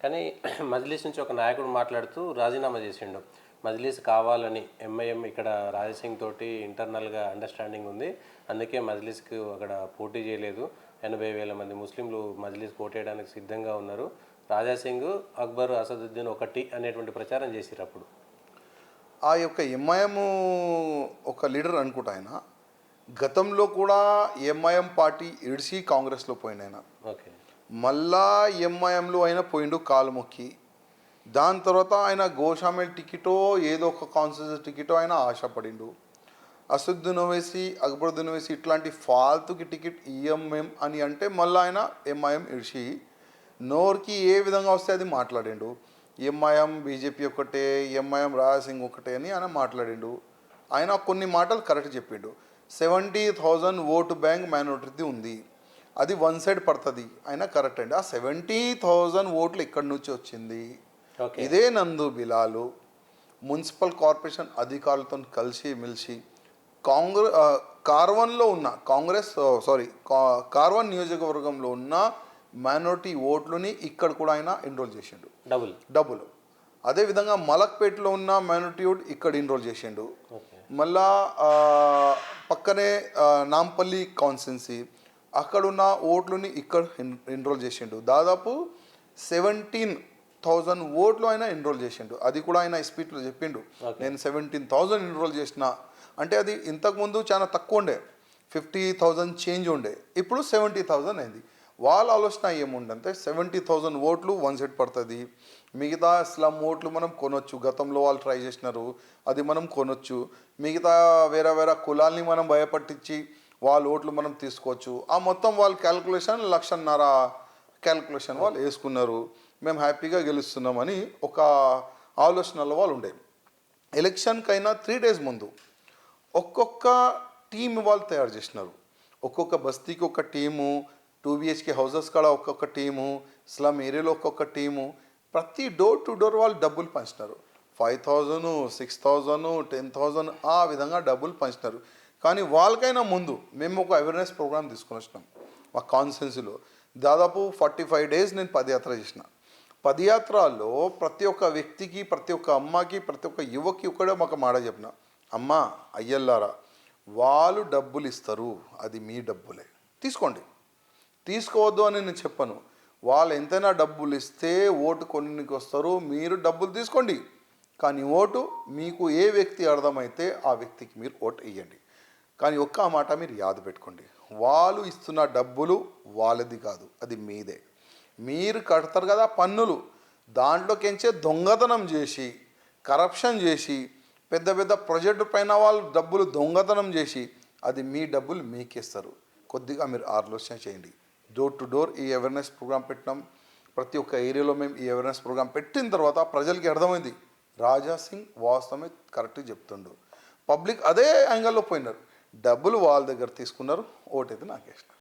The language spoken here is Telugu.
కానీ మజ్లిస్ నుంచి ఒక నాయకుడు మాట్లాడుతూ రాజీనామా చేసిండు. మజ్లిస్ కావాలని ఎంఐఎం ఇక్కడ రాజాసింగ్ తోటి ఇంటర్నల్గా అండర్స్టాండింగ్ ఉంది, అందుకే మజ్లిస్కి అక్కడ పోటీ చేయలేదు. 80,000 మంది ముస్లింలు మజ్లిస్ పోటీయడానికి సిద్ధంగా ఉన్నారు. రాజాసింగ్, అక్బర్, అసదుద్దీన్ ఒకటి అనేటువంటి ప్రచారం చేసిరు. అప్పుడు ఆ యొక్క ఎంఐఎం ఒక లీడర్ అనుకుంటా ఆయన గతంలో కూడా ఎంఐఎం పార్టీ ఇడిసి కాంగ్రెస్లో పోయిన ఆయన. ఓకే, మళ్ళా ఎంఐఎంలో అయినా పోయిండు కాలు మొక్కి. దాని తర్వాత ఆయన గోషామేల్ టికెటో ఏదో ఒక కాన్స్టిట్యూన్సీ టికెటో ఆయన ఆశపడిండు. అసదుద్దీన్ ఓవైసీ, అక్బరుద్దీన్ ఓవైసీ ఇట్లాంటి ఫాల్తుకి టికెట్ ఈఎంఎం అని అంటే మళ్ళీ ఆయన ఎంఐఎం ఇడిచి నోరుకి ఏ విధంగా వస్తే అది మాట్లాడిండు. ఎంఐఎం బీజేపీ ఒకటే, ఎంఐఎం రాజాసింగ్ ఒకటే అని ఆయన మాట్లాడిండు. ఆయన కొన్ని మాటలు కరెక్ట్ చెప్పిండు. 70,000 ఓటు బ్యాంక్ మైనారిటీ ఉంది, అది వన్ సైడ్ పడుతుంది. అయినా కరెక్ట్ అండి. ఆ 70,000 ఓట్లు ఇక్కడి నుంచి వచ్చింది. ఇదే నందు బిలాలు మున్సిపల్ కార్పొరేషన్ అధికారులతో కలిసి మెలిసి కార్వన్లో ఉన్న కార్వన్ నియోజకవర్గంలో ఉన్న మైనారిటీ ఓట్లని ఇక్కడ కూడా ఆయన ఎన్రోల్ చేసిండు, డబుల్. అదేవిధంగా మలక్పేటలో ఉన్న మైనారిటీ ఓట్ ఇక్కడ ఎన్రోల్ చేసిండు. మళ్ళా పక్కనే నాంపల్లి కాన్స్టిట్యున్సీ అక్కడున్న ఓట్లని ఇక్కడ ఎన్రోల్ చేసిండు. దాదాపు 17,000 ఓట్లు ఆయన ఎన్రోల్ చేసిండు. అది కూడా ఆయన స్పీచ్లో చెప్పిండు, నేను 17,000 ఎన్రోల్ చేసిన. అంటే అది ఇంతకుముందు చాలా తక్కువ ఉండే, 50,000 చేంజ్ ఉండే, ఇప్పుడు 70,000 అయింది. వాళ్ళ ఆలోచన ఏముండంటే 70,000 ఓట్లు వన్ సైడ్ పడుతుంది, మిగతా స్లమ్ ఓట్లు మనం కొనొచ్చు. గతంలో వాళ్ళు ట్రై చేసినారు, అది మనం కొనొచ్చు. మిగతా వేరే కులాల్ని మనం భయపట్టించి వాళ్ళ ఓట్లు మనం తీసుకోవచ్చు. ఆ మొత్తం వాళ్ళ క్యాల్కులేషన్ 1,50,000 క్యాల్కులేషన్ వాళ్ళు వేసుకున్నారు. మేము హ్యాపీగా గెలుస్తున్నామని ఒక ఆలోచనలో వాళ్ళు ఉండే. ఎలక్షన్కైనా 3 days ముందు ఒక్కొక్క టీం వాళ్ళు తయారు చేసినారు. ఒక్కొక్క బస్తీకి ఒక టీము, 2 BHK హౌసెస్ కాడ ఒక్కొక్క టీము, స్లమ్ ఏరియాలో ఒక్కొక్క టీము, ప్రతి డోర్ టు డోర్ వాళ్ళు డబ్బులు పంచినారు. 5,000, 6,000, 10,000 ఆ విధంగా డబ్బులు పంచినారు. కానీ వాళ్ళకైనా ముందు మేము ఒక అవేర్నెస్ ప్రోగ్రామ్ తీసుకొని వచ్చినాం మా కాన్స్టిట్యున్సీలో. దాదాపు 45 days నేను పదయాత్ర చేసిన. పదయాత్రలో ప్రతి ఒక్క వ్యక్తికి, ప్రతి ఒక్క అమ్మకి, ప్రతి ఒక్క యువకి కూడా మాకు మాట చెప్పిన, అమ్మ అయ్యల్లారా, వాళ్ళు డబ్బులు ఇస్తారు, అది మీ డబ్బులే, తీసుకోండి, తీసుకోవద్దు అని నేను చెప్పను. వాళ్ళు ఎంతైనా డబ్బులు ఇస్తే ఓటు కొన్నికి వస్తారు, మీరు డబ్బులు తీసుకోండి. కానీ ఓటు మీకు ఏ వ్యక్తి అర్థమైతే ఆ వ్యక్తికి మీరు ఓటు వేయండి. కానీ ఒక్క మాట మీరు యాద పెట్టుకోండి, వాళ్ళు ఇస్తున్న డబ్బులు వాళ్ళది కాదు, అది మీదే. మీరు కడతారు కదా పన్నులు, దాంట్లోకించే దొంగతనం చేసి, కరప్షన్ చేసి, పెద్ద పెద్ద ప్రాజెక్టు పైన వాళ్ళు డబ్బులు దొంగతనం చేసి, అది మీ డబ్బులు మీకేస్తారు. కొద్దిగా మీరు ఆలోచన చేయండి. డోర్ టు డోర్ ఈ అవేర్నెస్ ప్రోగ్రామ్ పెట్టినాం. ప్రతి ఒక్క ఏరియాలో మేము ఈ అవేర్నెస్ ప్రోగ్రామ్ పెట్టిన తర్వాత ప్రజలకి అర్థమైంది, రాజాసింగ్ వాస్తవమే కరెక్ట్గా చెప్తుండు. పబ్లిక్ అదే యాంగిల్లో పోయినారు, డబ్బులు వాళ్ళ దగ్గర తీసుకున్నారు, ఓటైతే నాకేసినారు.